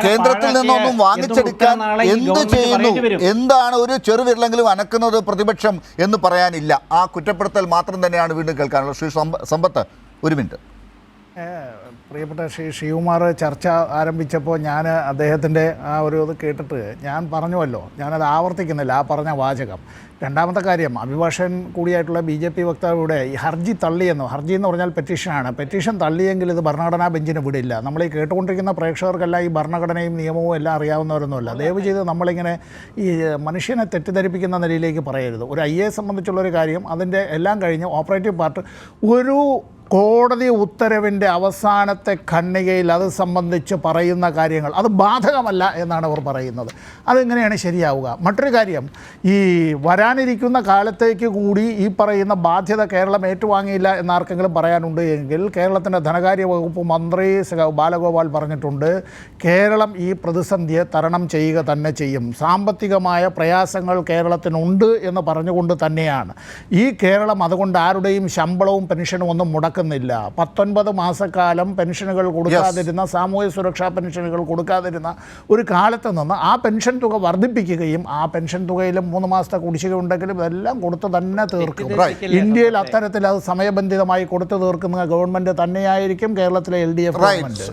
കേന്ദ്രത്തിൽ നിന്നൊന്നും വാങ്ങിച്ചെടുക്കാൻ എന്ത് ചെയ്യുന്നു, എന്താണ് ഒരു ചെറുവിരലെങ്കിലും അനക്കുന്നത് പ്രതിപക്ഷം എന്ന് പറയാനില്ല. ആ കുറ്റപ്പെടുത്തൽ മാത്രം തന്നെയാണ് വീണ്ടും കേൾക്കാനുള്ളത്. ശ്രീ സമ്പത്ത്, ഒരു മിനിറ്റ്. പ്രിയപ്പെട്ട ശ്രീ ശിവകുമാർ ചർച്ച ആരംഭിച്ചപ്പോൾ ഞാൻ അദ്ദേഹത്തിൻ്റെ ആ ഒരു ഇത് കേട്ടിട്ട് ഞാൻ പറഞ്ഞുവല്ലോ, ഞാനത് ആവർത്തിക്കുന്നില്ല ആ പറഞ്ഞ വാചകം. രണ്ടാമത്തെ കാര്യം, അഭിഭാഷകൻ കൂടിയായിട്ടുള്ള BJP വക്താവിയുടെ ഈ ഹർജി തള്ളിയെന്നോ, ഹർജി എന്ന് പറഞ്ഞാൽ പെറ്റീഷനാണ്, പെറ്റീഷൻ തള്ളിയെങ്കിൽ ഇത് ഭരണഘടനാ ബെഞ്ചിന് വിടില്ല. നമ്മൾ ഈ കേട്ടുകൊണ്ടിരിക്കുന്ന പ്രേക്ഷകർക്കെല്ലാം ഈ ഭരണഘടനയും നിയമവും എല്ലാം അറിയാവുന്നവരൊന്നുമല്ല. ദയവ് ചെയ്ത് നമ്മളിങ്ങനെ ഈ മനുഷ്യനെ തെറ്റിദ്ധരിപ്പിക്കുന്ന നിലയിലേക്ക് പറയരുത്. ഒരു IAS സംബന്ധിച്ചുള്ളൊരു കാര്യം, അതിൻ്റെ എല്ലാം കഴിഞ്ഞ് ഓപ്പറേറ്റീവ് പാർട്ട് ഒരു കോടതി ഉത്തരവിൻ്റെ അവസാനത്തെ ഖണ്ഡികയിൽ അത് സംബന്ധിച്ച് പറയുന്ന കാര്യങ്ങൾ അത് ബാധകമല്ല എന്നാണ് അവർ പറയുന്നത്. അതെങ്ങനെയാണ് ശരിയാവുക? മറ്റൊരു കാര്യം, ഈ വരാനിരിക്കുന്ന കാലത്തേക്ക് കൂടി ഈ പറയുന്ന ബാധ്യത കേരളം ഏറ്റുവാങ്ങിയില്ല എന്നാർക്കെങ്കിലും പറയാനുണ്ട് എങ്കിൽ കേരളത്തിൻ്റെ ധനകാര്യ വകുപ്പ് മന്ത്രി ബാലഗോപാൽ പറഞ്ഞിട്ടുണ്ട്, കേരളം ഈ പ്രതിസന്ധിയെ തരണം ചെയ്യുക തന്നെ ചെയ്യും. സാമ്പത്തികമായ പ്രയാസങ്ങൾ കേരളത്തിനുണ്ട് എന്ന് പറഞ്ഞുകൊണ്ട് തന്നെയാണ് ഈ കേരളം അതുകൊണ്ട് ആരുടെയും ശമ്പളവും പെൻഷനും ഒന്നും മുടക്കുന്നില്ല. 19 മാസക്കാലം പെൻഷനുകൾ കൊടുക്കാതിരുന്ന, സാമൂഹ്യ സുരക്ഷാ പെൻഷനുകൾ കൊടുക്കാതിരുന്ന ഒരു കാലത്ത് നിന്ന് ആ പെൻഷൻ തുക വർദ്ധിപ്പിക്കുകയും ആ പെൻഷൻ തുകയിൽ 3 മാസത്തെ കുടിശ്ശിക ഉണ്ടെങ്കിലും ഇതെല്ലാം കൊടുത്തു തന്നെ തീർക്കും. ഇന്ത്യയിൽ അത്തരത്തിൽ അത് സമയബന്ധിതമായി കൊടുത്തു തീർക്കുന്ന ഗവൺമെൻറ് തന്നെയായിരിക്കും കേരളത്തിലെ LDF ഗവൺമെൻറ്.